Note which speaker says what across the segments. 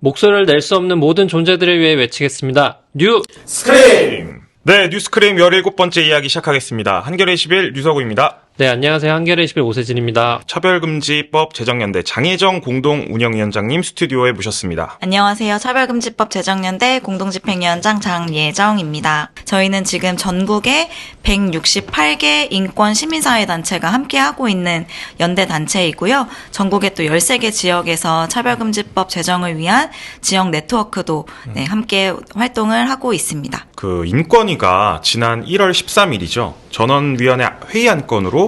Speaker 1: 목소리를 낼 수 없는 모든 존재들을 위해 외치겠습니다. 뉴
Speaker 2: 스크림! 네, 뉴스크림 17번째 이야기 시작하겠습니다. 한겨레 21 류서구입니다.
Speaker 1: 네, 안녕하세요. 한겨레 21 오세진입니다.
Speaker 2: 차별금지법 제정연대 장혜정 공동운영위원장님 스튜디오에 모셨습니다.
Speaker 3: 안녕하세요. 차별금지법 제정연대 공동집행위원장 장예정입니다. 저희는 지금 전국에 168개 인권 시민사회단체가 함께하고 있는 연대단체이고요. 전국에 또 13개 지역에서 차별금지법 제정을 위한 지역 네트워크도 함께 활동을 하고 있습니다.
Speaker 2: 그 인권위가 지난 1월 13일이죠. 전원위원회 회의 안건으로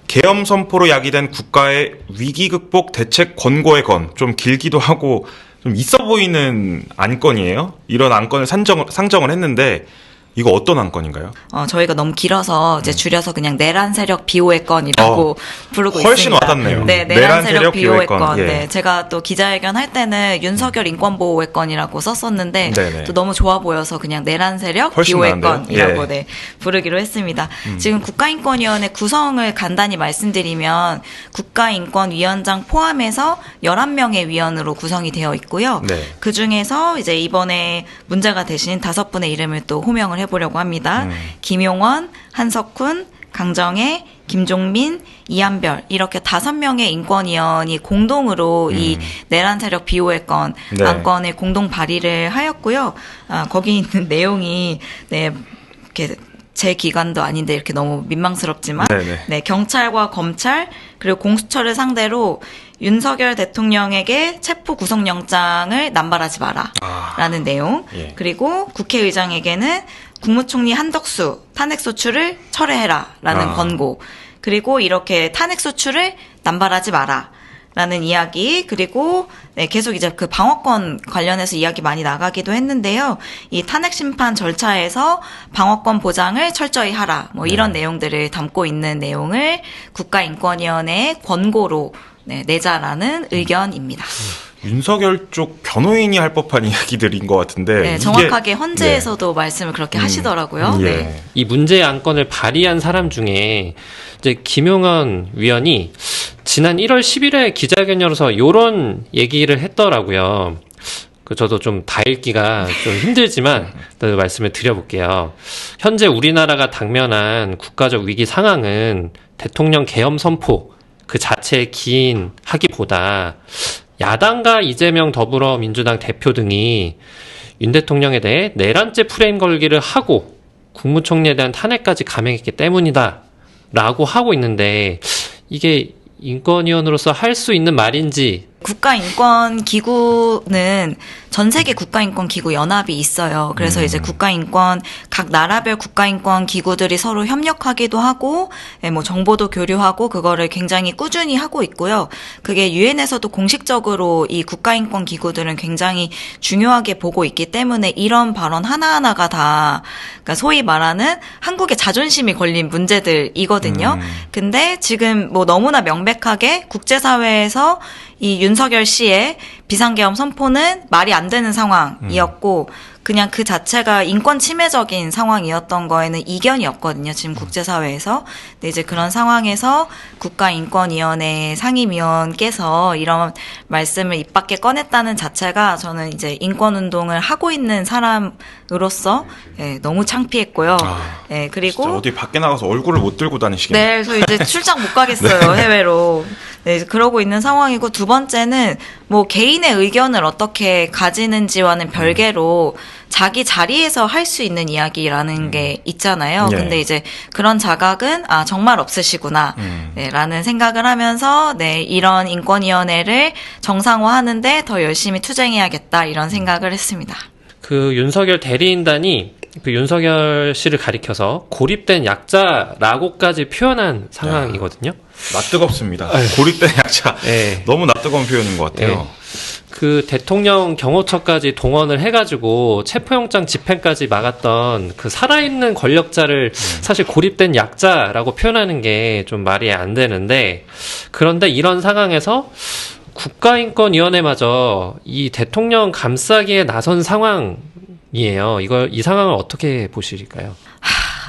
Speaker 2: 계엄 선포로 야기된 국가의 위기 극복 대책 권고의 건, 좀 길기도 하고 좀 있어 보이는 안건이에요. 이런 안건을 상정을 했는데 이거 어떤 안건인가요?
Speaker 3: 저희가 너무 길어서 이제 줄여서 그냥 내란 세력 비호의 건이라고 부르고
Speaker 2: 훨씬
Speaker 3: 있습니다.
Speaker 2: 와닿네요.
Speaker 3: 네, 내란 세력 비호의
Speaker 2: 건.
Speaker 3: 건.
Speaker 2: 예.
Speaker 3: 네, 제가 또 기자회견 할 때는 윤석열 인권보호의 건이라고 썼었는데
Speaker 2: 네네.
Speaker 3: 또 너무 좋아 보여서 그냥 내란 세력
Speaker 2: 훨씬
Speaker 3: 비호의
Speaker 2: 나은데요?
Speaker 3: 건이라고
Speaker 2: 예.
Speaker 3: 네, 부르기로 했습니다. 지금 국가인권위원회 구성을 간단히 말씀드리면 국가인권위원장 포함해서 11명의 위원으로 구성이 되어 있고요.
Speaker 2: 네.
Speaker 3: 그 중에서 이제 이번에 문제가 되신 5분의 이름을 또 호명을 해보려고 합니다. 김용원, 한석훈, 강정혜, 김종민, 이한별 이렇게 5명의 인권위원이 공동으로 이 내란 세력 비호의 건
Speaker 2: 네.
Speaker 3: 안건을 공동 발의를 하였고요. 거기 있는 내용이 이렇게 제 기관도 아닌데 이렇게 너무 민망스럽지만
Speaker 2: 네네.
Speaker 3: 경찰과 검찰 그리고 공수처를 상대로 윤석열 대통령에게 체포 구속영장을 남발하지 마라라는 내용.
Speaker 2: 예.
Speaker 3: 그리고 국회의장에게는 국무총리 한덕수 탄핵소추를 철회해라라는 권고. 그리고 이렇게 탄핵소추를 남발하지 마라라는 이야기. 그리고 계속 이제 그 방어권 관련해서 이야기 많이 나가기도 했는데요. 이 탄핵 심판 절차에서 방어권 보장을 철저히 하라. 뭐 이런 내용들을 담고 있는 내용을 국가인권위원회의 권고로 내자라는 의견입니다.
Speaker 2: 윤석열 쪽 변호인이 할 법한 이야기들인 것 같은데
Speaker 3: 네,
Speaker 2: 이게
Speaker 3: 정확하게 헌재에서도 말씀을 그렇게 하시더라고요.
Speaker 2: 예.
Speaker 3: 네.
Speaker 1: 이 문제의 안건을 발의한 사람 중에 이제 김용원 위원이 지난 1월 10일에 기자회견 열어서 이런 얘기를 했더라고요. 저도 좀 다 읽기가 좀 힘들지만 말씀을 드려볼게요. 현재 우리나라가 당면한 국가적 위기 상황은 대통령 계엄 선포 그 자체에 기인하기보다 야당과 이재명 더불어민주당 대표 등이 윤 대통령에 대해 내란죄 프레임 걸기를 하고 국무총리에 대한 탄핵까지 감행했기 때문이다 라고 하고 있는데 이게 인권위원으로서 할 수 있는 말인지.
Speaker 3: 국가인권기구는 전 세계 국가인권기구 연합이 있어요. 그래서 이제 각 나라별 국가인권 기구들이 서로 협력하기도 하고, 뭐 정보도 교류하고 그거를 굉장히 꾸준히 하고 있고요. 그게 유엔에서도 공식적으로 이 국가인권 기구들은 굉장히 중요하게 보고 있기 때문에 이런 발언 하나하나가 다, 그러니까 소위 말하는 한국의 자존심이 걸린 문제들이거든요. 근데 지금 뭐 너무나 명백하게 국제사회에서 이 윤석열 씨의 비상계엄 선포는 말이 안 되는 상황이었고 그냥 그 자체가 인권 침해적인 상황이었던 거에는 이견이 없거든요. 지금 국제사회에서. 근데 이제 그런 상황에서 국가인권위원회 상임위원께서 이런 말씀을 입 밖에 꺼냈다는 자체가 저는 이제 인권운동을 하고 있는 사람으로서 너무 창피했고요. 그리고
Speaker 2: 진짜 어디 밖에 나가서 얼굴을 못 들고 다니시겠네요.
Speaker 3: 네, 저 이제 출장 못 가겠어요. 해외로. 네, 그러고 있는 상황이고 두 번째는 뭐 개인의 의견을 어떻게 가지는지와는 별개로 자기 자리에서 할 수 있는 이야기라는 게 있잖아요.
Speaker 2: 예.
Speaker 3: 근데 이제 그런 자각은 정말 없으시구나. 라는 생각을 하면서 이런 인권위원회를 정상화하는데 더 열심히 투쟁해야겠다 이런 생각을 했습니다.
Speaker 1: 그 윤석열 대리인단이 그 윤석열 씨를 가리켜서 고립된 약자라고까지 표현한 상황이거든요.
Speaker 2: 낯뜨겁습니다. 고립된 약자.
Speaker 1: 네.
Speaker 2: 너무 낯뜨거운 표현인 것 같아요.
Speaker 1: 네. 그 대통령 경호처까지 동원을 해가지고 체포영장 집행까지 막았던 그 살아있는 권력자를 사실 고립된 약자라고 표현하는 게 좀 말이 안 되는데, 그런데 이런 상황에서 국가인권위원회마저 이 대통령 감싸기에 나선 상황이에요. 이 상황을 어떻게 보실까요?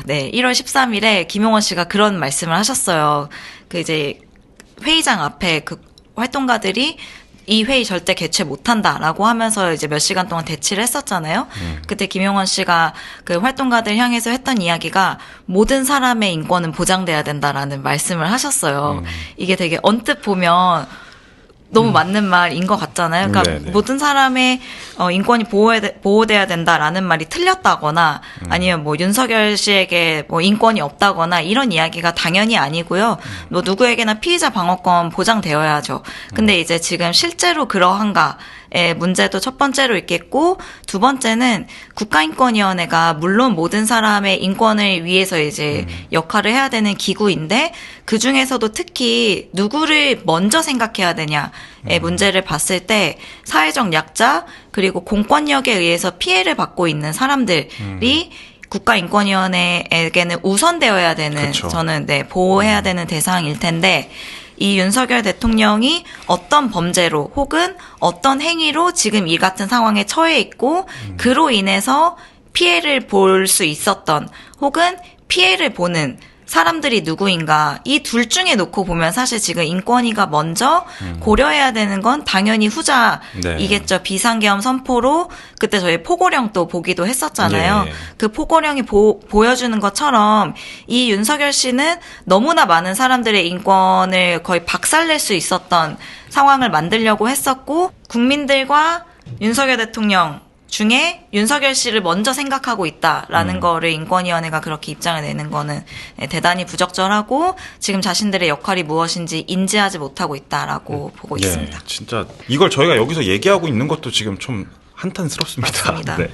Speaker 3: 네, 1월 13일에 김용원 씨가 그런 말씀을 하셨어요. 그 이제 회의장 앞에 그 활동가들이 이 회의 절대 개최 못한다라고 하면서 이제 몇 시간 동안 대치를 했었잖아요. 그때 김용원 씨가 그 활동가들 향해서 했던 이야기가 모든 사람의 인권은 보장돼야 된다라는 말씀을 하셨어요. 이게 되게 언뜻 보면 너무 맞는 말인 것 같잖아요. 그러니까
Speaker 2: 네네.
Speaker 3: 모든 사람의 인권이 보호돼야 된다라는 말이 틀렸다거나 아니면 뭐 윤석열 씨에게 뭐 인권이 없다거나 이런 이야기가 당연히 아니고요. 뭐 누구에게나 피의자 방어권 보장되어야죠. 근데 이제 지금 실제로 그러한가의 문제도 첫 번째로 있겠고 두 번째는 국가인권위원회가 물론 모든 사람의 인권을 위해서 이제 역할을 해야 되는 기구인데 그 중에서도 특히 누구를 먼저 생각해야 되냐의 문제를 봤을 때 사회적 약자 그리고 공권력에 의해서 피해를 받고 있는 사람들이 국가인권위원회에게는 우선되어야 되는
Speaker 2: 그쵸.
Speaker 3: 저는 보호해야 되는 대상일 텐데 이 윤석열 대통령이 어떤 범죄로 혹은 어떤 행위로 지금 이 같은 상황에 처해 있고 그로 인해서 피해를 볼 수 있었던 혹은 피해를 보는 사람들이 누구인가 이 둘 중에 놓고 보면 사실 지금 인권위가 먼저 고려해야 되는 건 당연히 후자이겠죠. 비상계엄 선포로 그때 저희 포고령 또 보기도 했었잖아요.
Speaker 2: 예.
Speaker 3: 그 포고령이 보여주는 것처럼 이 윤석열 씨는 너무나 많은 사람들의 인권을 거의 박살낼 수 있었던 상황을 만들려고 했었고 국민들과 윤석열 대통령 중에 윤석열 씨를 먼저 생각하고 있다라는 거를 인권위원회가 그렇게 입장을 내는 거는 대단히 부적절하고 지금 자신들의 역할이 무엇인지 인지하지 못하고 있다라고 보고
Speaker 2: 예,
Speaker 3: 있습니다.
Speaker 2: 진짜 이걸 저희가 여기서 얘기하고 있는 것도 지금 좀 한탄스럽습니다.
Speaker 3: 맞습니다.
Speaker 2: 네.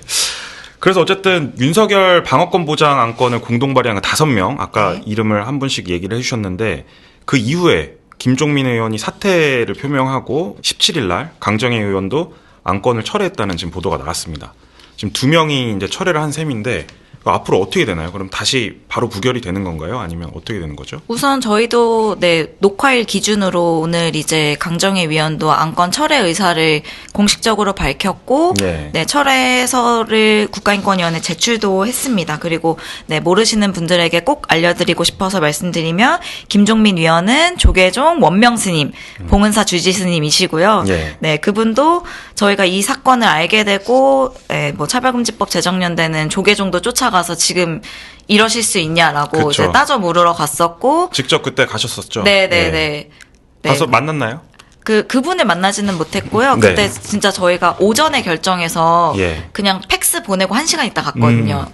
Speaker 2: 그래서 어쨌든 윤석열 방어권 보장 안건을 공동 발의한 5명 아까
Speaker 3: 네.
Speaker 2: 이름을 한 분씩 얘기를 해주셨는데 그 이후에 김종민 의원이 사퇴를 표명하고 17일 날 강정혜 의원도 안건을 철회했다는 지금 보도가 나왔습니다. 지금 2명이 이제 철회를 한 셈인데 앞으로 어떻게 되나요? 그럼 다시 바로 부결이 되는 건가요? 아니면 어떻게 되는 거죠?
Speaker 3: 우선 저희도 녹화일 기준으로 오늘 이제 강정혜 위원도 안건 철회 의사를 공식적으로 밝혔고
Speaker 2: 네.
Speaker 3: 철회서를 국가인권위원회에 제출도 했습니다. 그리고 모르시는 분들에게 꼭 알려드리고 싶어서 말씀드리면 김종민 위원은 조계종 원명 스님, 봉은사 주지 스님이시고요.
Speaker 2: 예.
Speaker 3: 그분도 저희가 이 사건을 알게 되고 뭐 차별금지법 제정연대는 조계종도 쫓아가서 지금 이러실 수 있냐라고
Speaker 2: 그쵸.
Speaker 3: 이제 따져 물으러 갔었고
Speaker 2: 직접 그때 가셨었죠?
Speaker 3: 네네네.
Speaker 2: 가서 만났나요?
Speaker 3: 그분을 만나지는 못했고요.
Speaker 2: 네.
Speaker 3: 그때 진짜 저희가 오전에 결정해서
Speaker 2: 예.
Speaker 3: 그냥 팩스 보내고 1시간 있다 갔거든요.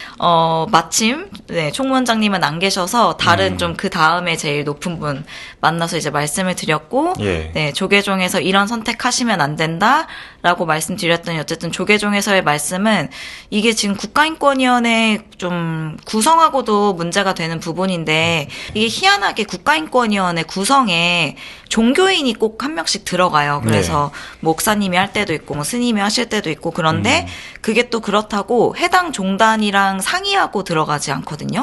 Speaker 3: 마침 총무원장님은 안 계셔서 다른 좀 그 다음에 제일 높은 분 만나서 이제 말씀을 드렸고
Speaker 2: 예.
Speaker 3: 조계종에서 이런 선택하시면 안 된다라고 말씀드렸더니 어쨌든 조계종에서의 말씀은 이게 지금 국가인권위원회 좀 구성하고도 문제가 되는 부분인데 이게 희한하게 국가인권위원회 구성에 종교인이 꼭 한 명씩 들어가요. 그래서 목사님이 할 때도 있고 뭐 스님이 하실 때도 있고 그런데 그게 또 그렇다고 해당 종단이랑 상의하고 들어가지 않거든요.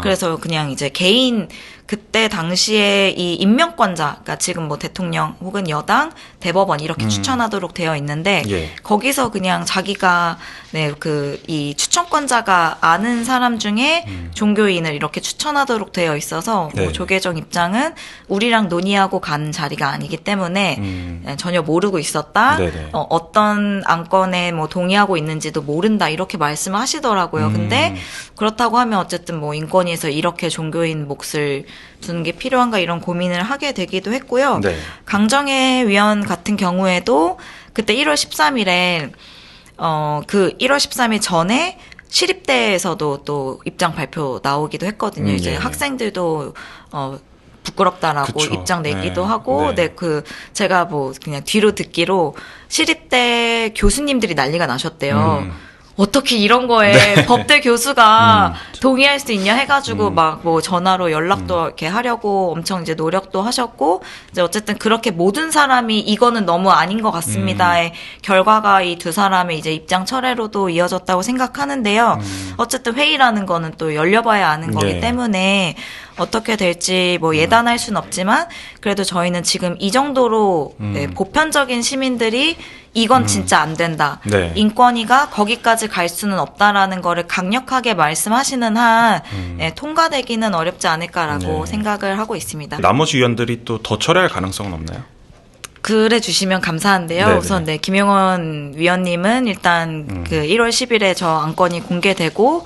Speaker 3: 그래서 그냥 이제 개인 그때 당시에 이 임명권자, 그러니까 지금 뭐 대통령 혹은 여당, 대법원 이렇게 추천하도록 되어 있는데
Speaker 2: 예.
Speaker 3: 거기서 그냥 자기가 이 추천권자가 아는 사람 중에 종교인을 이렇게 추천하도록 되어 있어서
Speaker 2: 네.
Speaker 3: 뭐 조계종 입장은 우리랑 논의하고 간 자리가 아니기 때문에 전혀 모르고 있었다.
Speaker 2: 네네.
Speaker 3: 어떤 안건에 뭐 동의하고 있는지도 모른다 이렇게 말씀을 하시더라고요. 근데 그렇다고 하면 어쨌든 뭐 인권위에서 이렇게 종교인 몫을 두는 게 필요한가 이런 고민을 하게 되기도 했고요.
Speaker 2: 네.
Speaker 3: 강정혜 위원 같은 경우에도 그때 1월 13일에 그 1월 13일 전에 시립대에서도 또 입장 발표 나오기도 했거든요. 이제
Speaker 2: 예.
Speaker 3: 학생들도 부끄럽다라고
Speaker 2: 그쵸.
Speaker 3: 입장 내기도
Speaker 2: 네.
Speaker 3: 하고,
Speaker 2: 네.
Speaker 3: 제가 뭐 그냥 뒤로 듣기로 시립대 교수님들이 난리가 나셨대요. 어떻게 이런 거에 법대 교수가 동의할 수 있냐 해가지고 막 뭐 전화로 연락도 이렇게 하려고 엄청 이제 노력도 하셨고, 이제 어쨌든 그렇게 모든 사람이 이거는 너무 아닌 것 같습니다의 결과가 이 두 사람의 이제 입장 철회로도 이어졌다고 생각하는데요. 어쨌든 회의라는 거는 또 열려봐야 아는 거기
Speaker 2: 예.
Speaker 3: 때문에 어떻게 될지 뭐 예단할 수는 없지만 그래도 저희는 지금 이 정도로 보편적인 시민들이 이건 진짜 안 된다.
Speaker 2: 네.
Speaker 3: 인권위가 거기까지 갈 수는 없다라는 거를 강력하게 말씀하시는 한 통과되기는 어렵지 않을까라고
Speaker 2: 네.
Speaker 3: 생각을 하고 있습니다.
Speaker 2: 나머지 위원들이 또 더 철회할 가능성은 없나요?
Speaker 3: 그래 주시면 감사한데요.
Speaker 2: 네네.
Speaker 3: 우선 네, 김용원 위원님은 일단 그 1월 10일에 저 안건이 공개되고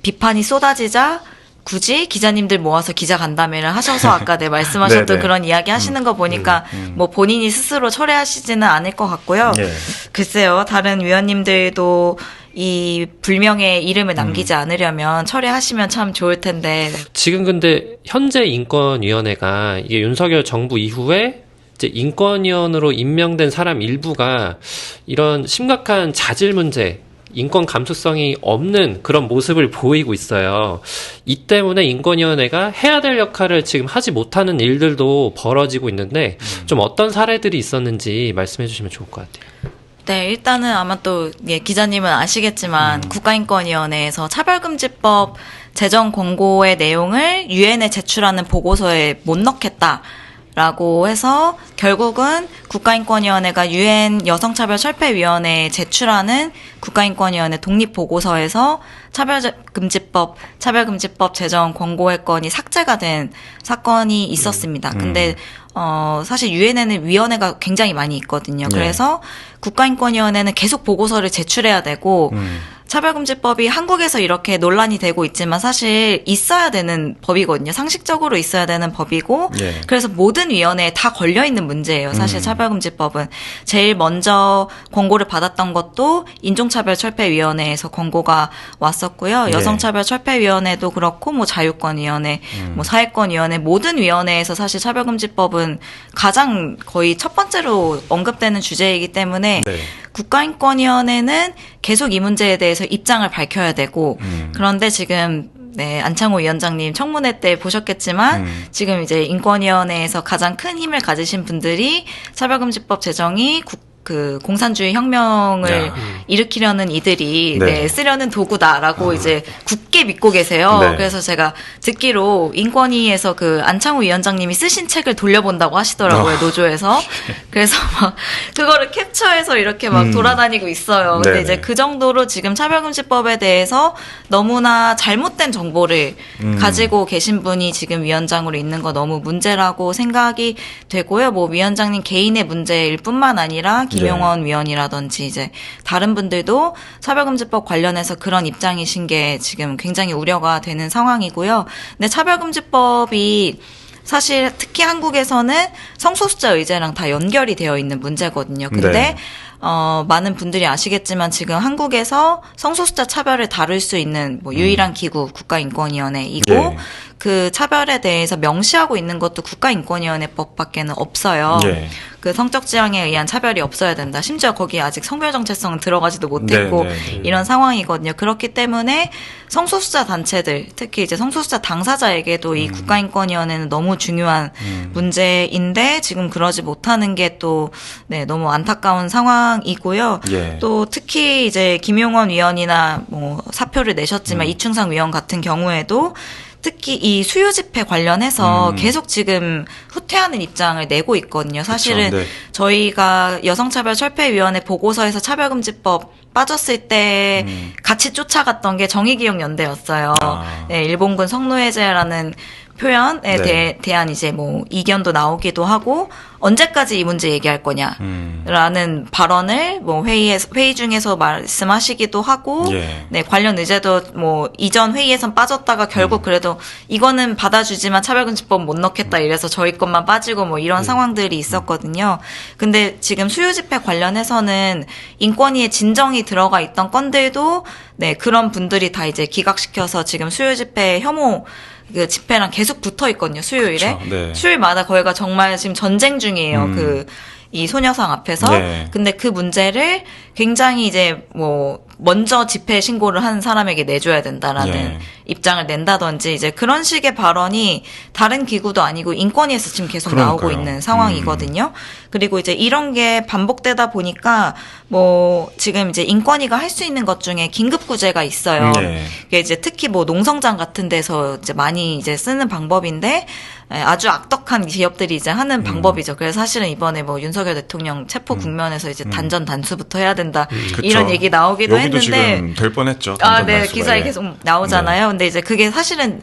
Speaker 3: 비판이 쏟아지자 굳이 기자님들 모아서 기자 간담회를 하셔서 아까 네 말씀하셨던
Speaker 2: 네네.
Speaker 3: 그런 이야기 하시는 거 보니까 뭐 본인이 스스로 철회하시지는 않을 것 같고요.
Speaker 2: 예.
Speaker 3: 글쎄요, 다른 위원님들도 이 불명예 이름을 남기지 않으려면 철회하시면 참 좋을 텐데.
Speaker 1: 지금 근데 현재 인권위원회가 이게 윤석열 정부 이후에 이제 인권위원으로 임명된 사람 일부가 이런 심각한 자질 문제, 인권 감수성이 없는 그런 모습을 보이고 있어요. 이 때문에 인권위원회가 해야 될 역할을 지금 하지 못하는 일들도 벌어지고 있는데 좀 어떤 사례들이 있었는지 말씀해 주시면 좋을 것 같아요.
Speaker 3: 네, 일단은 아마 또 예, 기자님은 아시겠지만 국가인권위원회에서 차별금지법 제정 권고의 내용을 유엔에 제출하는 보고서에 못 넣겠다라고 해서 결국은 국가인권위원회가 유엔 여성차별철폐위원회에 제출하는 국가인권위원회 독립보고서에서 차별금지법 제정 권고의 건이 삭제가 된 사건이 있었습니다. 근데 사실 유엔에는 위원회가 굉장히 많이 있거든요.
Speaker 2: 네.
Speaker 3: 그래서 국가인권위원회는 계속 보고서를 제출해야 되고 차별금지법이 한국에서 이렇게 논란이 되고 있지만 사실 있어야 되는 법이거든요. 상식적으로 있어야 되는 법이고
Speaker 2: 예.
Speaker 3: 그래서 모든 위원회에 다 걸려있는 문제예요. 사실 차별금지법은. 제일 먼저 권고를 받았던 것도 인종차별철폐위원회에서 권고가 왔었고요.
Speaker 2: 네.
Speaker 3: 여성차별철폐위원회도 그렇고 뭐 자유권위원회, 뭐 사회권위원회 모든 위원회에서 사실 차별금지법은 가장 거의 첫 번째로 언급되는 주제이기 때문에
Speaker 2: 네.
Speaker 3: 국가인권위원회는 계속 이 문제에 대해서 입장을 밝혀야 되고 그런데 지금 네, 안창호 위원장님 청문회 때 보셨겠지만 지금 이제 인권위원회에서 가장 큰 힘을 가지신 분들이 차별금지법 제정이 그 공산주의 혁명을
Speaker 2: 야.
Speaker 3: 일으키려는 이들이
Speaker 2: 네.
Speaker 3: 네, 쓰려는 도구다라고 이제 굳게 믿고 계세요.
Speaker 2: 네.
Speaker 3: 그래서 제가 듣기로 인권위에서 그 안창호 위원장님이 쓰신 책을 돌려본다고 하시더라고요. 노조에서. 그래서 막 그거를 캡처해서 이렇게 막 돌아다니고 있어요. 근데
Speaker 2: 네네.
Speaker 3: 이제 그 정도로 지금 차별금지법에 대해서 너무나 잘못된 정보를 가지고 계신 분이 지금 위원장으로 있는 거 너무 문제라고 생각이 되고요. 뭐 위원장님 개인의 문제일 뿐만 아니라 김용원 위원이라든지 이제 다른 분들도 차별금지법 관련해서 그런 입장이신 게 지금 굉장히 우려가 되는 상황이고요. 근데 차별금지법이 사실 특히 한국에서는 성소수자 의제랑 다 연결이 되어 있는 문제거든요. 근데
Speaker 2: 네.
Speaker 3: 많은 분들이 아시겠지만 지금 한국에서 성소수자 차별을 다룰 수 있는 뭐 유일한 기구 국가인권위원회이고
Speaker 2: 예.
Speaker 3: 그 차별에 대해서 명시하고 있는 것도 국가인권위원회법밖에는 없어요.
Speaker 2: 예.
Speaker 3: 그 성적 지향에 의한 차별이 없어야 된다. 심지어 거기에 아직 성별 정체성은 들어가지도 못했고
Speaker 2: 네, 네.
Speaker 3: 이런 상황이거든요. 그렇기 때문에 성소수자 단체들, 특히 이제 성소수자 당사자에게도 이 국가인권위원회는 너무 중요한 문제인데 지금 그러지 못하는 게 또 네, 너무 안타까운 상황이고요.
Speaker 2: 예.
Speaker 3: 또 특히 이제 김용원 위원이나 뭐 사표를 내셨지만 이충상 위원 같은 경우에도 특히 이 수요 집회 관련해서 계속 지금 후퇴하는 입장을 내고 있거든요. 사실은
Speaker 2: 네.
Speaker 3: 저희가 여성차별철폐위원회 보고서에서 차별금지법 빠졌을 때 같이 쫓아갔던 게 정의기억연대였어요.
Speaker 2: 아.
Speaker 3: 네, 일본군 성노예제라는 표현에
Speaker 2: 네.
Speaker 3: 대한 이제 뭐 이견도 나오기도 하고 언제까지 이 문제 얘기할 거냐라는 발언을 뭐 회의 중에서 말씀하시기도 하고
Speaker 2: 예.
Speaker 3: 네, 관련 의제도 뭐 이전 회의에선 빠졌다가 결국 그래도 이거는 받아주지만 차별금지법 못 넣겠다 이래서 저희 것만 빠지고 뭐 이런 상황들이 있었거든요. 근데 지금 수요 집회 관련해서는 인권위에 진정이 들어가 있던 건들도 네, 그런 분들이 다 이제 기각시켜서 지금 수요 집회 혐오 그 집회랑 계속 붙어 있거든요. 수요일에.
Speaker 2: 그쵸, 네.
Speaker 3: 수요일마다 거기가 정말 지금 전쟁 중이에요. 이 소녀상 앞에서.
Speaker 2: 네.
Speaker 3: 근데 그 문제를 굉장히 이제 뭐 먼저 집회 신고를 한 사람에게 내줘야 된다라는
Speaker 2: 예.
Speaker 3: 입장을 낸다든지 이제 그런 식의 발언이 다른 기구도 아니고 인권위에서 지금 계속 나오고
Speaker 2: 그러니까요.
Speaker 3: 있는 상황이거든요. 그리고 이제 이런 게 반복되다 보니까 뭐 지금 이제 인권위가 할 수 있는 것 중에 긴급구제가 있어요.
Speaker 2: 네.
Speaker 3: 그게 이제 특히 뭐 농성장 같은 데서 이제 많이 이제 쓰는 방법인데 아주 악덕한 기업들이 이제 하는 방법이죠. 그래서 사실은 이번에 뭐 윤석열 대통령 체포 국면에서 이제 단전 단수부터 해야 된다 이런
Speaker 2: 그쵸.
Speaker 3: 얘기 나오기도
Speaker 2: 여기도
Speaker 3: 했는데
Speaker 2: 지금 될 뻔했죠.
Speaker 3: 아, 네.
Speaker 2: 단순
Speaker 3: 기사에
Speaker 2: 단수가.
Speaker 3: 계속 나오잖아요. 근데 이제 그게 사실은,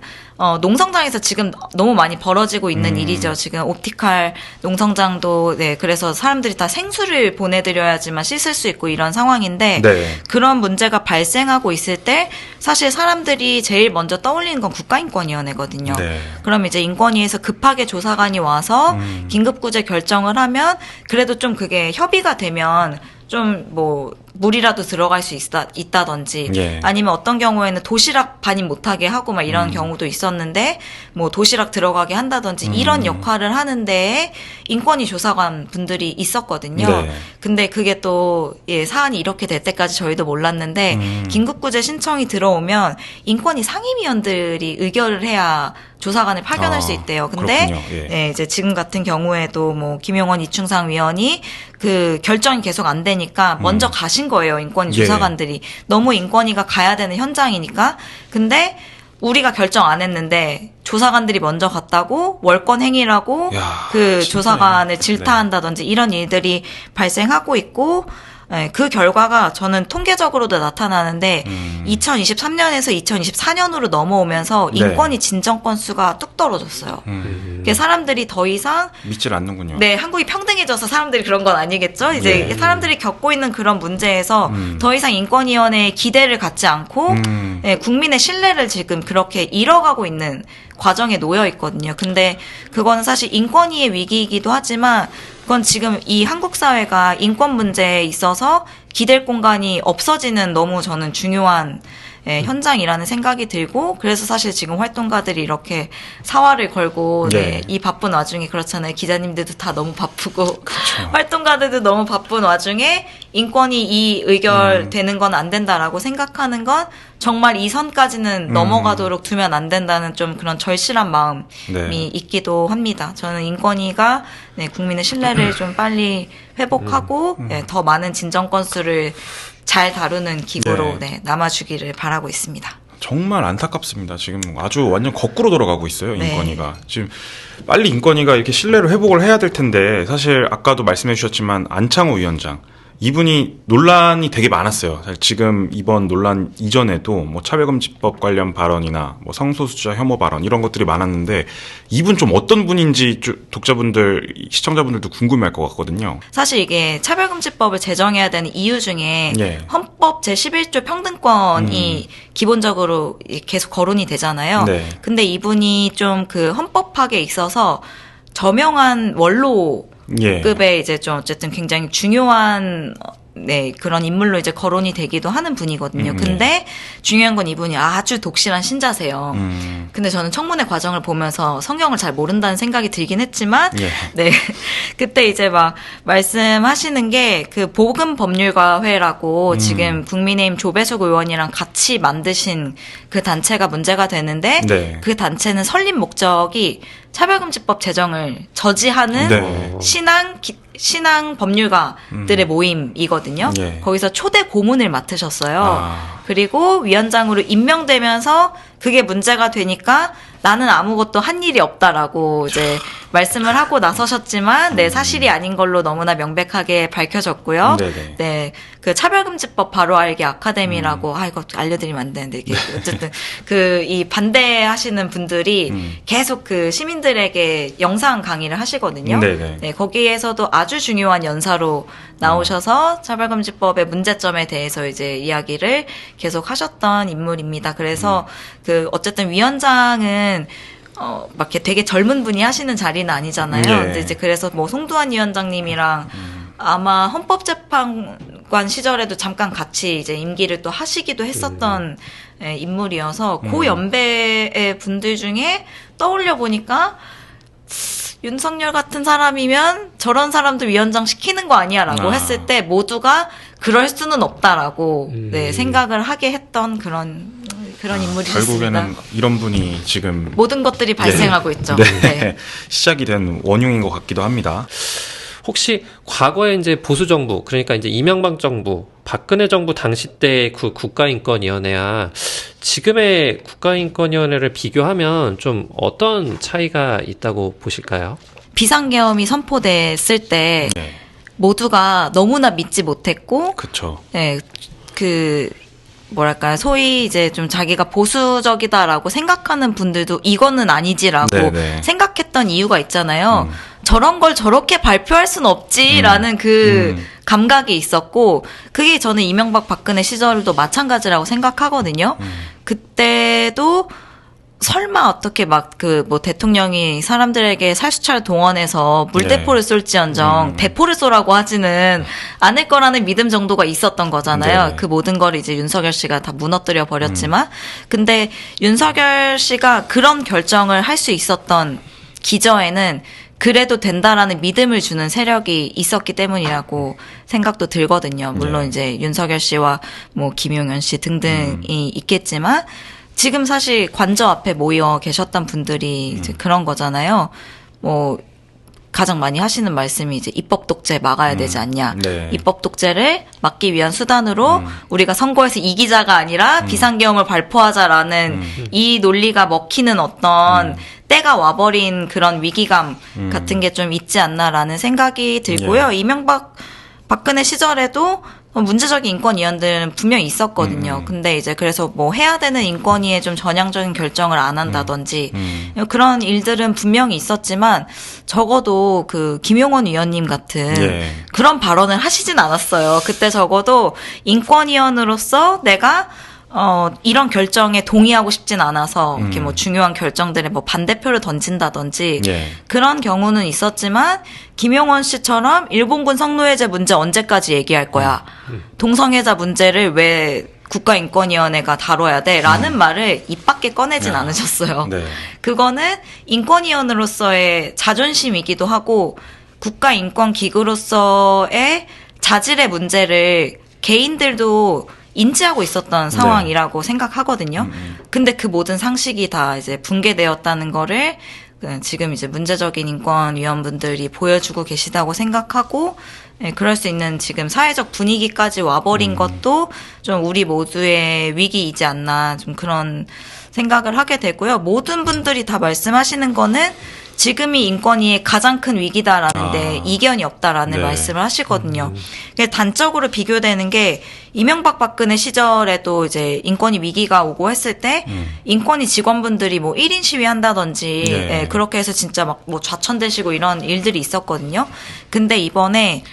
Speaker 3: 농성장에서 지금 너무 많이 벌어지고 있는 일이죠. 지금 옵티칼 농성장도, 네, 그래서 사람들이 다 생수를 보내드려야지만 씻을 수 있고 이런 상황인데,
Speaker 2: 네.
Speaker 3: 그런 문제가 발생하고 있을 때, 사실 사람들이 제일 먼저 떠올리는 건 국가인권위원회거든요.
Speaker 2: 네.
Speaker 3: 그럼 이제 인권위에서 급하게 조사관이 와서 긴급구제 결정을 하면, 그래도 좀 그게 협의가 되면, 좀 뭐 물이라도 들어갈 수 있다든지
Speaker 2: 예.
Speaker 3: 아니면 어떤 경우에는 도시락 반입 못하게 하고 막 이런 경우도 있었는데 뭐 도시락 들어가게 한다든지 이런 역할을 하는데 인권위 조사관 분들이 있었거든요.
Speaker 2: 네.
Speaker 3: 근데 그게 또 예, 사안이 이렇게 될 때까지 저희도 몰랐는데 긴급구제 신청이 들어오면 인권위 상임위원들이 의결을 해야 조사관을 파견할 수 있대요. 근데
Speaker 2: 그렇군요. 예.
Speaker 3: 네, 이제 지금 같은 경우에도 뭐 김용원 이충상 위원이 그 결정이 계속 안 되니까 먼저 가신 거예요. 인권위
Speaker 2: 예.
Speaker 3: 조사관들이. 너무 인권위가 가야 되는 현장이니까. 근데 우리가 결정 안 했는데 조사관들이 먼저 갔다고 월권 행위라고
Speaker 2: 야,
Speaker 3: 그
Speaker 2: 진짜.
Speaker 3: 조사관을
Speaker 2: 네.
Speaker 3: 질타한다든지 이런 일들이 발생하고 있고 네, 그 결과가 저는 통계적으로도 나타나는데 2023년에서 2024년으로 넘어오면서
Speaker 2: 네.
Speaker 3: 인권위 진정 건수가 뚝 떨어졌어요. 그러니까 사람들이 더 이상
Speaker 2: 믿질 않는군요.
Speaker 3: 네, 한국이 평등해져서 사람들이 그런 건 아니겠죠? 이제
Speaker 2: 네.
Speaker 3: 사람들이 겪고 있는 그런 문제에서 더 이상 인권위원회에 기대를 갖지 않고 네, 국민의 신뢰를 지금 그렇게 잃어가고 있는 과정에 놓여 있거든요. 근데 그거는 사실 인권위의 위기이기도 하지만 그건 지금 이 한국 사회가 인권 문제에 있어서 기댈 공간이 없어지는 너무 저는 중요한 예, 현장이라는 생각이 들고 그래서 사실 지금 활동가들이 이렇게 사활을 걸고
Speaker 2: 네.
Speaker 3: 네, 이 바쁜 와중에 그렇잖아요. 기자님들도 다 너무 바쁘고 활동가들도 너무 바쁜 와중에 인권이 이 의결되는 건 안 된다라고 생각하는 건 정말 이 선까지는 넘어가도록 두면 안 된다는 좀 그런 절실한 마음이
Speaker 2: 네.
Speaker 3: 있기도 합니다. 저는 인권위가 네, 국민의 신뢰를 좀 빨리 회복하고 네, 더 많은 진정 건수를 잘 다루는 기구로
Speaker 2: 네.
Speaker 3: 네, 남아주기를 바라고 있습니다.
Speaker 2: 정말 안타깝습니다. 지금 아주 완전 거꾸로 돌아가고 있어요.
Speaker 3: 네.
Speaker 2: 인권위가. 지금 빨리 인권위가 이렇게 신뢰를 회복을 해야 될 텐데 사실 아까도 말씀해 주셨지만 안창호 위원장 이분이 논란이 되게 많았어요. 사실 지금 이번 논란 이전에도 뭐 차별금지법 관련 발언이나 뭐 성소수자 혐오 발언 이런 것들이 많았는데 이분 좀 어떤 분인지 독자분들, 시청자분들도 궁금해할 것 같거든요.
Speaker 3: 사실 이게 차별금지법을 제정해야 되는 이유 중에
Speaker 2: 예.
Speaker 3: 헌법 제11조 평등권이 기본적으로 계속 거론이 되잖아요.
Speaker 2: 네.
Speaker 3: 근데 이분이 좀 그 헌법학에 있어서 저명한 원로
Speaker 2: 예.
Speaker 3: 급의 이제 좀 어쨌든 굉장히 중요한 네, 그런 인물로 이제 거론이 되기도 하는 분이거든요. 근데 중요한 건 이분이 아주 독실한 신자세요. 근데 저는 청문회 과정을 보면서 성경을 잘 모른다는 생각이 들긴 했지만,
Speaker 2: 예.
Speaker 3: 네. 그때 이제 막 말씀하시는 게 그 보금법률가회라고 지금 국민의힘 조배석 의원이랑 같이 만드신 그 단체가 문제가 되는데,
Speaker 2: 네.
Speaker 3: 그 단체는 설립 목적이 차별금지법 제정을 저지하는
Speaker 2: 네.
Speaker 3: 신앙 법률가들의 모임이거든요.
Speaker 2: 예.
Speaker 3: 거기서 초대 고문을 맡으셨어요.
Speaker 2: 아.
Speaker 3: 그리고 위원장으로 임명되면서 그게 문제가 되니까 나는 아무것도 한 일이 없다라고 이제 말씀을 하고 나서셨지만 네, 사실이 아닌 걸로 너무나 명백하게 밝혀졌고요.
Speaker 2: 네네.
Speaker 3: 네. 그 차별금지법 바로 알기 아카데미라고 이거 알려드리면 안 되는데 이게 어쨌든 그 이 반대하시는 분들이 계속 그 시민들에게 영상 강의를 하시거든요.
Speaker 2: 네네.
Speaker 3: 네, 거기에서도 아주 중요한 연사로 나오셔서 차별금지법의 문제점에 대해서 이제 이야기를 계속 하셨던 인물입니다. 그래서 그 어쨌든 위원장은 막 이렇게 되게 젊은 분이 하시는 자리는 아니잖아요.
Speaker 2: 예.
Speaker 3: 근데 이제 그래서 뭐 송두환 위원장님이랑 아마 헌법재판관 시절에도 잠깐 같이 이제 임기를 또 하시기도 했었던 예, 인물이어서 고 연배의 분들 중에 떠올려 보니까 윤석열 같은 사람이면 저런 사람도 위원장 시키는 거 아니야라고 했을 때 모두가 그럴 수는 없다라고 네, 생각을 하게 했던 그런 인물이셨습니다.
Speaker 2: 결국에는 이런 분이 지금
Speaker 3: 모든 것들이 발생하고 있죠.
Speaker 2: 네.
Speaker 3: 네.
Speaker 2: 시작이 된 원흉인 것 같기도 합니다.
Speaker 1: 혹시 과거에 이제 보수 정부, 그러니까 이제 이명박 정부, 박근혜 정부 당시 때 그 국가인권위원회와 지금의 국가인권위원회를 비교하면 좀 어떤 차이가 있다고 보실까요?
Speaker 3: 비상계엄이 선포됐을 때
Speaker 2: 네.
Speaker 3: 모두가 너무나 믿지 못했고,
Speaker 2: 그쵸.
Speaker 3: 네, 그 뭐랄까요, 소위 이제 좀 자기가 보수적이다라고 생각하는 분들도 이거는 아니지라고
Speaker 2: 네네.
Speaker 3: 생각했던 이유가 있잖아요. 저런 걸 저렇게 발표할 순 없지라는 그 감각이 있었고, 그게 저는 이명박 박근혜 시절도 마찬가지라고 생각하거든요. 그때도 설마 어떻게 막 그 뭐 대통령이 사람들에게 살수차를 동원해서 물대포를 쏠지언정 대포를 쏘라고 하지는 않을 거라는 믿음 정도가 있었던 거잖아요.
Speaker 2: 네.
Speaker 3: 그 모든 걸 이제 윤석열 씨가 다 무너뜨려 버렸지만, 근데 윤석열 씨가 그런 결정을 할 수 있었던 기저에는 그래도 된다라는 믿음을 주는 세력이 있었기 때문이라고 생각도 들거든요. 물론 이제 윤석열 씨와 뭐 김용현 씨 등등이 있겠지만, 지금 사실 관저 앞에 모여 계셨던 분들이 이제 그런 거잖아요. 뭐 가장 많이 하시는 말씀이 이제 입법 독재 막아야 되지 않냐.
Speaker 2: 네.
Speaker 3: 입법 독재를 막기 위한 수단으로 우리가 선거에서 이기자가 아니라 비상계엄을 발표하자라는 이 논리가 먹히는 어떤 때가 와버린 그런 위기감 같은 게 좀 있지 않나라는 생각이 들고요. 이명박 박근혜 시절에도 문제적인 인권위원들은 분명히 있었거든요. 근데 이제 그래서 뭐 해야 되는 인권위에 좀 전향적인 결정을 안 한다든지 그런 일들은 분명히 있었지만, 적어도 그 김용원 위원님 같은
Speaker 2: 예.
Speaker 3: 그런 발언을 하시진 않았어요. 그때 적어도 인권위원으로서 내가 이런 결정에 동의하고 싶진 않아서 이렇게 뭐 중요한 결정들에 뭐 반대표를 던진다든지
Speaker 2: 예.
Speaker 3: 그런 경우는 있었지만, 김용원 씨처럼 일본군 성노예제 문제 언제까지 얘기할 거야? 동성애자 문제를 왜 국가인권위원회가 다뤄야 돼? 라는 말을 입 밖에 꺼내진 않으셨어요.
Speaker 2: 네.
Speaker 3: 그거는 인권위원으로서의 자존심이기도 하고 국가인권기구로서의 자질의 문제를 개인들도 인지하고 있었던 상황이라고 생각하거든요. 근데 그 모든 상식이 다 이제 붕괴되었다는 거를 지금 이제 문제적인 인권위원분들이 보여주고 계시다고 생각하고, 그럴 수 있는 지금 사회적 분위기까지 와버린 것도 좀 우리 모두의 위기이지 않나, 좀 그런 생각을 하게 되고요. 모든 분들이 다 말씀하시는 거는 지금이 인권위의 가장 큰 위기다라는데 이견이 없다라는
Speaker 2: 네.
Speaker 3: 말씀을 하시거든요. 단적으로 비교되는 게, 이명박 박근혜 시절에도 이제 인권위 위기가 오고 했을 때 인권위 직원분들이 뭐 1인 시위 한다든지
Speaker 2: 네.
Speaker 3: 그렇게 해서 진짜 막 뭐 좌천되시고 이런 일들이 있었거든요. 근데 이번에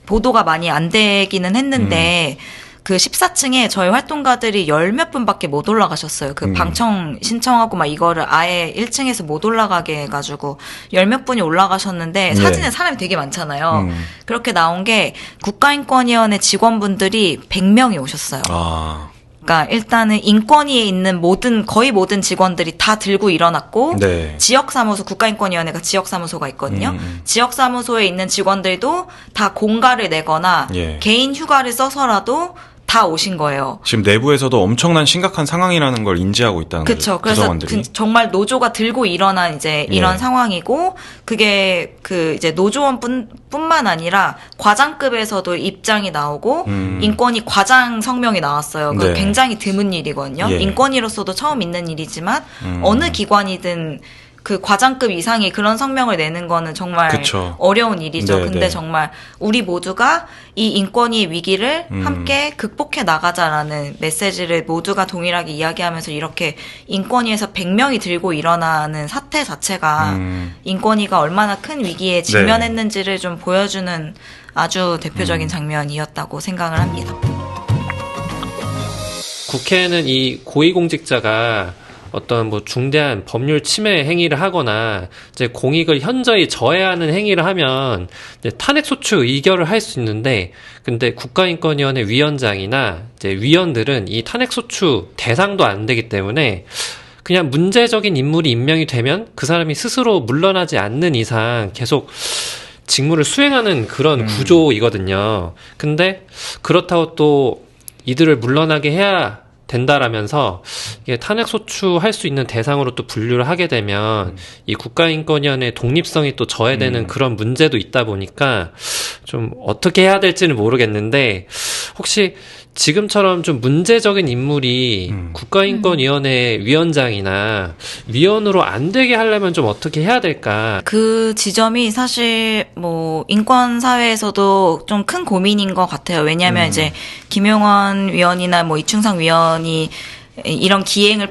Speaker 3: 보도가 많이 안 되기는 했는데 그 14층에 저희 활동가들이 열 몇 분밖에 못 올라가셨어요. 그 방청 신청하고 막 이거를 아예 1층에서 못 올라가게 해가지고 열 몇 분이 올라가셨는데, 사진에 사람이 되게 많잖아요. 그렇게 나온 게 국가인권위원회 직원분들이 100명이 오셨어요.
Speaker 2: 아.
Speaker 3: 그러니까 일단은 인권위에 있는 거의 모든 직원들이 다 들고 일어났고,
Speaker 2: 네.
Speaker 3: 지역사무소, 국가인권위원회가 지역사무소가 있거든요. 지역사무소에 있는 직원들도 다 공가를 내거나
Speaker 2: 예.
Speaker 3: 개인 휴가를 써서라도 다 오신 거예요.
Speaker 2: 지금 내부에서도 엄청난 심각한 상황이라는 걸 인지하고 있다는
Speaker 3: 그렇죠.
Speaker 2: 거죠.
Speaker 3: 그래서
Speaker 2: 구성원들이.
Speaker 3: 정말 노조가 들고 일어난 이제 이런
Speaker 2: 예.
Speaker 3: 상황이고, 그게 그 이제 노조원뿐만 아니라 과장급에서도 입장이 나오고 인권위 과장 성명이 나왔어요. 그
Speaker 2: 네.
Speaker 3: 굉장히 드문 일이거든요.
Speaker 2: 예.
Speaker 3: 인권위로서도 처음 있는 일이지만 어느 기관이든 그 과장급 이상이 그런 성명을 내는 거는 정말
Speaker 2: 그쵸.
Speaker 3: 어려운 일이죠.
Speaker 2: 네,
Speaker 3: 근데
Speaker 2: 네.
Speaker 3: 정말 우리 모두가 이 인권위의 위기를 함께 극복해 나가자라는 메시지를 모두가 동일하게 이야기하면서 이렇게 인권위에서 100명이 들고 일어나는 사태 자체가 인권위가 얼마나 큰 위기에 직면했는지를 좀 보여주는 아주 대표적인 장면이었다고 생각을 합니다.
Speaker 1: 국회는 이 고위공직자가 어떤 뭐 중대한 법률 침해 행위를 하거나 이제 공익을 현저히 저해하는 행위를 하면 이제 탄핵소추 의결을 할 수 있는데, 근데 국가인권위원회 위원장이나 이제 위원들은 이 탄핵소추 대상도 안 되기 때문에 그냥 문제적인 인물이 임명이 되면 그 사람이 스스로 물러나지 않는 이상 계속 직무를 수행하는 그런 구조이거든요. 근데 그렇다고 또 이들을 물러나게 해야 된다라면서 이게 탄핵소추 할 수 있는 대상으로 또 분류를 하게 되면 이 국가인권위원회의 독립성이 또 저해되는 그런 문제도 있다 보니까 좀 어떻게 해야 될지는 모르겠는데, 혹시 지금처럼 좀 문제적인 인물이 국가인권위원회 위원장이나 위원으로 안 되게 하려면 좀 어떻게 해야 될까?
Speaker 3: 그 지점이 사실 뭐 인권 사회에서도 좀 큰 고민인 것 같아요. 왜냐하면 이제 김용원 위원이나 뭐 이충상 위원이 이런 기행을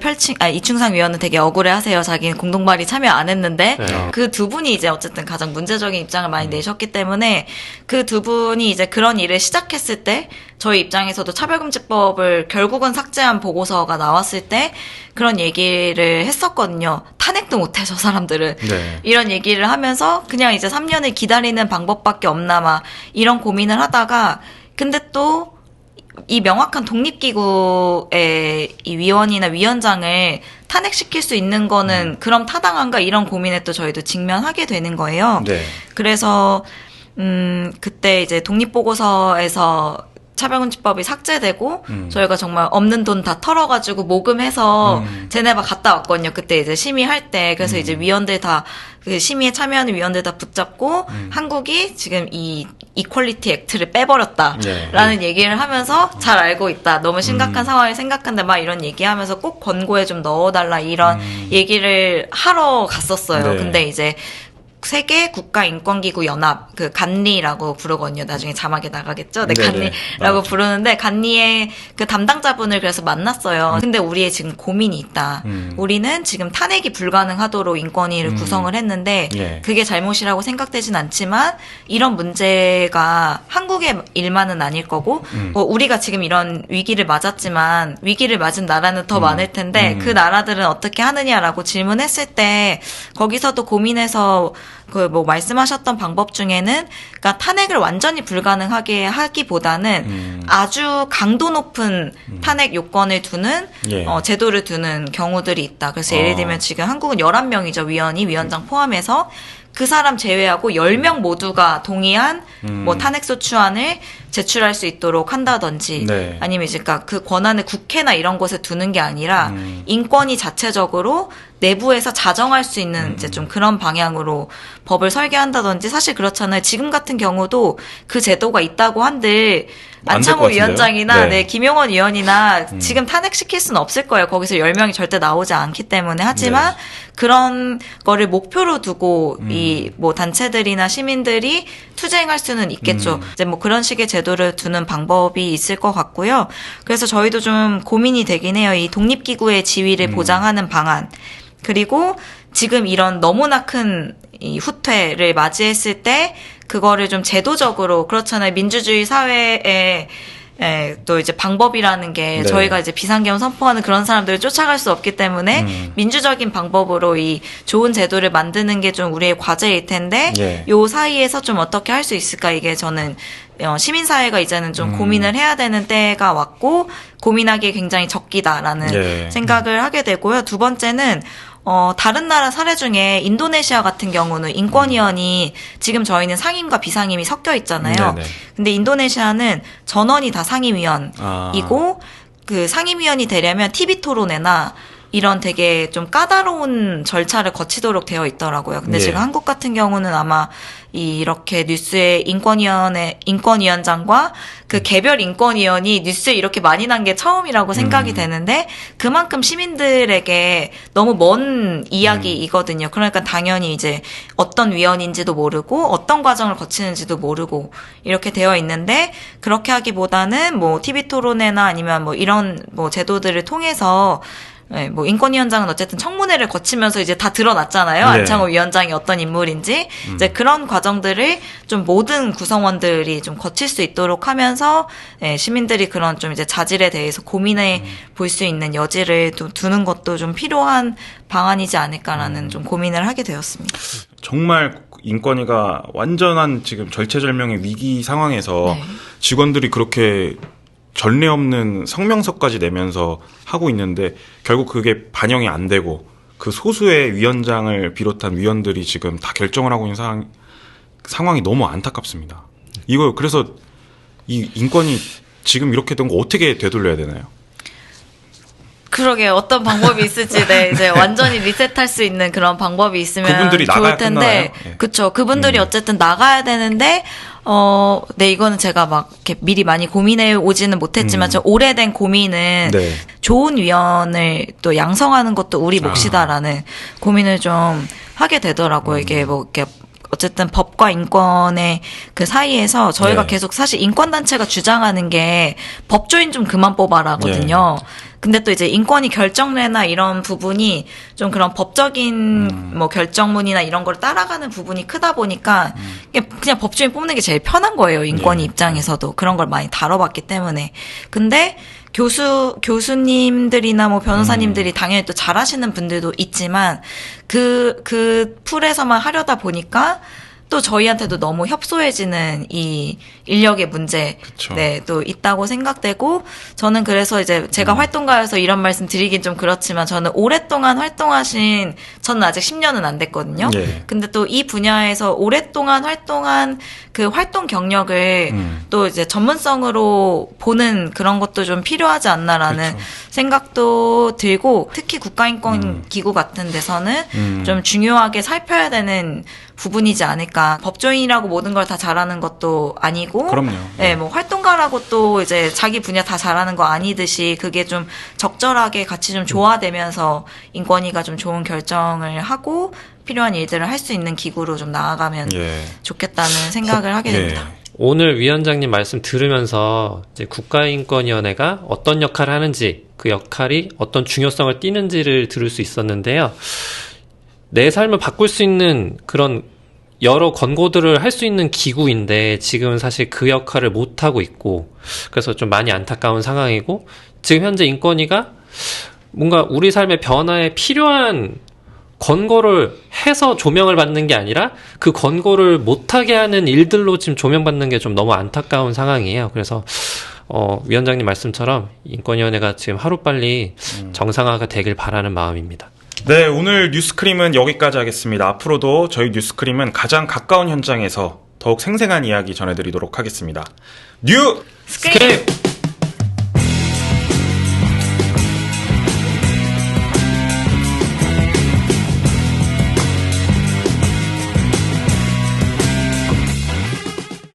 Speaker 3: 이충상 위원은 되게 억울해하세요. 자기는 공동발의 참여 안 했는데
Speaker 1: 네.
Speaker 3: 그 두 분이 이제 어쨌든 가장 문제적인 입장을 많이 내셨기 때문에 그 두 분이 이제 그런 일을 시작했을 때 저희 입장에서도 차별금지법을 결국은 삭제한 보고서가 나왔을 때 그런 얘기를 했었거든요. 탄핵도 못해 저 사람들은.
Speaker 2: 네.
Speaker 3: 이런 얘기를 하면서 그냥 이제 3년을 기다리는 방법밖에 없나 막 이런 고민을 하다가 근데 또 이 명확한 독립기구의 이 위원이나 위원장을 탄핵시킬 수 있는 거는 그럼 타당한가 이런 고민에 또 저희도 직면하게 되는 거예요.
Speaker 2: 네.
Speaker 3: 그래서 그때 이제 독립보고서에서 차별금지법이 삭제되고 저희가 정말 없는 돈 다 털어가지고 모금해서 제네바 갔다 왔거든요. 그때 이제 심의할 때 그래서 이제 위원들 다 그 심의에 참여하는 위원들 다 붙잡고 한국이 지금 이 이퀄리티 액트를 빼버렸다라는 얘기를 하면서 잘 알고 있다. 너무 심각한 상황을 생각한데 막 이런 얘기하면서 꼭 권고에 좀 넣어달라 이런 얘기를 하러 갔었어요.
Speaker 2: 네.
Speaker 3: 근데 이제 세계 국가인권기구 연합 그 간리라고 부르거든요. 나중에 자막에 나가겠죠. 네,
Speaker 2: 네네.
Speaker 3: 간리라고 부르는데 간리의 그 담당자분을 그래서 만났어요. 근데 우리의 지금 고민이 있다. 우리는 지금 탄핵이 불가능하도록 인권위를 구성을 했는데
Speaker 2: 예.
Speaker 3: 그게 잘못이라고 생각되진 않지만 이런 문제가 한국의 일만은 아닐 거고 뭐 우리가 지금 이런 위기를 맞았지만 위기를 맞은 나라는 더 많을 텐데 그 나라들은 어떻게 하느냐라고 질문했을 때 거기서도 고민해서 그 뭐 말씀하셨던 방법 중에는 그러니까 탄핵을 완전히 불가능하게 하기보다는 아주 강도 높은 탄핵 요건을 두는
Speaker 2: 예.
Speaker 3: 제도를 두는 경우들이 있다. 그래서 예를 들면 지금 한국은 11명이죠. 위원장 포함해서 그 사람 제외하고 10명 모두가 동의한 뭐 탄핵소추안을 제출할 수 있도록 한다든지
Speaker 2: 네.
Speaker 3: 아니면 이제 그러니까 그 권한을 국회나 이런 곳에 두는 게 아니라 인권위 자체적으로 내부에서 자정할 수 있는 이제 좀 그런 방향으로 법을 설계한다든지 사실 그렇잖아요. 지금 같은 경우도 그 제도가 있다고 한들
Speaker 2: 안될
Speaker 3: 안창호
Speaker 2: 것 같은데요?
Speaker 3: 위원장이나
Speaker 2: 네.
Speaker 3: 김용원 위원이나 지금 탄핵시킬 수는 없을 거예요. 거기서 10명이 절대 나오지 않기 때문에. 하지만 그런 거를 목표로 두고 이 뭐 단체들이나 시민들이 투쟁할 수는 있겠죠. 이제 뭐 그런 식의 제도를 두는 방법이 있을 것 같고요. 그래서 저희도 좀 고민이 되긴 해요. 이 독립기구의 지위를 보장하는 방안. 그리고 지금 이런 너무나 큰 이 후퇴를 맞이했을 때 그거를 좀 제도적으로 그렇잖아요. 민주주의 사회에 또 이제 방법이라는 게
Speaker 2: 네.
Speaker 3: 저희가 이제 비상계엄 선포하는 그런 사람들을 쫓아갈 수 없기 때문에 민주적인 방법으로 이 좋은 제도를 만드는 게 좀 우리의 과제일 텐데
Speaker 2: 예.
Speaker 3: 요 사이에서 좀 어떻게 할 수 있을까 이게 저는 시민사회가 이제는 좀 고민을 해야 되는 때가 왔고 고민하기에 굉장히 적기다라는
Speaker 2: 예.
Speaker 3: 생각을 하게 되고요. 두 번째는 다른 나라 사례 중에 인도네시아 같은 경우는 인권위원이 지금 저희는 상임과 비상임이 섞여 있잖아요.
Speaker 2: 네네.
Speaker 3: 근데 인도네시아는 전원이 다 상임위원이고 그 상임위원이 되려면 TV 토론회나 이런 되게 좀 까다로운 절차를 거치도록 되어 있더라고요. 근데
Speaker 2: 예.
Speaker 3: 지금 한국 같은 경우는 아마 이렇게 뉴스에 인권위원장과 그 개별 인권위원이 뉴스에 이렇게 많이 난 게 처음이라고 생각이 되는데 그만큼 시민들에게 너무 먼 이야기이거든요. 그러니까 당연히 이제 어떤 위원인지도 모르고 어떤 과정을 거치는지도 모르고 이렇게 되어 있는데 그렇게 하기보다는 뭐 TV 토론회나 아니면 뭐 이런 뭐 제도들을 통해서 네, 뭐 인권위원장은 어쨌든 청문회를 거치면서 이제 다 드러났잖아요.
Speaker 2: 네.
Speaker 3: 안창호 위원장이 어떤 인물인지 이제 그런 과정들을 좀 모든 구성원들이 좀 거칠 수 있도록 하면서 시민들이 그런 좀 이제 자질에 대해서 고민해 볼 수 있는 여지를 또 두는 것도 좀 필요한 방안이지 않을까라는 좀 고민을 하게 되었습니다.
Speaker 2: 정말 인권위가 완전한 지금 절체절명의 위기 상황에서
Speaker 3: 네.
Speaker 2: 직원들이 그렇게 전례 없는 성명서까지 내면서 하고 있는데 결국 그게 반영이 안 되고 그 소수의 위원장을 비롯한 위원들이 지금 다 결정을 하고 있는 상황이 너무 안타깝습니다. 이거 그래서 이 인권이 지금 이렇게 된 거 어떻게 되돌려야 되나요?
Speaker 3: 그러게 어떤 방법이 있을지 네, 이제 완전히 리셋할 수 있는 그런 방법이 있으면
Speaker 2: 그분들이
Speaker 3: 좋을
Speaker 2: 나가야
Speaker 3: 텐데
Speaker 2: 끝나나요? 예.
Speaker 3: 그쵸 그분들이 어쨌든 나가야 되는데 네 이거는 제가 막 이렇게 미리 많이 고민해 오지는 못했지만 저 오래된 고민은
Speaker 2: 네.
Speaker 3: 좋은 위원을 또 양성하는 것도 우리 몫이다라는 고민을 좀 하게 되더라고요. 이게 뭐 이렇게 어쨌든 법과 인권의 그 사이에서 저희가
Speaker 2: 네.
Speaker 3: 계속 사실 인권단체가 주장하는 게 법조인 좀 그만 뽑아라거든요. 근데 또 이제 인권위 결정례나 이런 부분이 좀 그런 법적인 뭐 결정문이나 이런 걸 따라가는 부분이 크다 보니까 이게 그냥 법조인 뽑는 게 제일 편한 거예요. 인권위 입장에서도 그런 걸 많이 다뤄봤기 때문에. 근데 교수님들이나 뭐 변호사님들이 당연히 또 잘하시는 분들도 있지만 그 풀에서만 하려다 보니까 또 저희한테도 너무 협소해지는 이 인력의 문제,
Speaker 2: 그쵸.
Speaker 3: 네, 또 있다고 생각되고, 저는 그래서 이제 제가 활동가여서 이런 말씀 드리긴 좀 그렇지만, 저는 오랫동안 활동하신, 저는 아직 10년은 안 됐거든요.
Speaker 2: 예.
Speaker 3: 근데 또 이 분야에서 오랫동안 활동한 그 활동 경력을 또 이제 전문성으로 보는 그런 것도 좀 필요하지 않나라는 생각도 들고, 특히 국가인권기구 같은 데서는 좀 중요하게 살펴야 되는 부분이지 않을까. 법조인이라고 모든 걸 다 잘하는 것도 아니고,
Speaker 2: 그럼요.
Speaker 3: 네, 뭐 활동가라고 또 이제 자기 분야 다 잘하는 거 아니듯이 그게 좀 적절하게 같이 좀 조화되면서 인권위가 좀 좋은 결정을 하고 필요한 일들을 할 수 있는 기구로 좀 나아가면
Speaker 2: 예.
Speaker 3: 좋겠다는 생각을 하게 됩니다.
Speaker 1: 오늘 위원장님 말씀 들으면서 이제 국가인권위원회가 어떤 역할을 하는지 그 역할이 어떤 중요성을 띠는지를 들을 수 있었는데요. 내 삶을 바꿀 수 있는 그런 여러 권고들을 할 수 있는 기구인데 지금은 사실 그 역할을 못하고 있고 그래서 좀 많이 안타까운 상황이고 지금 현재 인권위가 뭔가 우리 삶의 변화에 필요한 권고를 해서 조명을 받는 게 아니라 그 권고를 못하게 하는 일들로 지금 조명받는 게 좀 너무 안타까운 상황이에요. 그래서 위원장님 말씀처럼 인권위원회가 지금 하루빨리 정상화가 되길 바라는 마음입니다.
Speaker 2: 네, 오늘 뉴스크림은 여기까지 하겠습니다. 앞으로도 저희 뉴스크림은 가장 가까운 현장에서 더욱 생생한 이야기 전해드리도록 하겠습니다. 뉴스크림!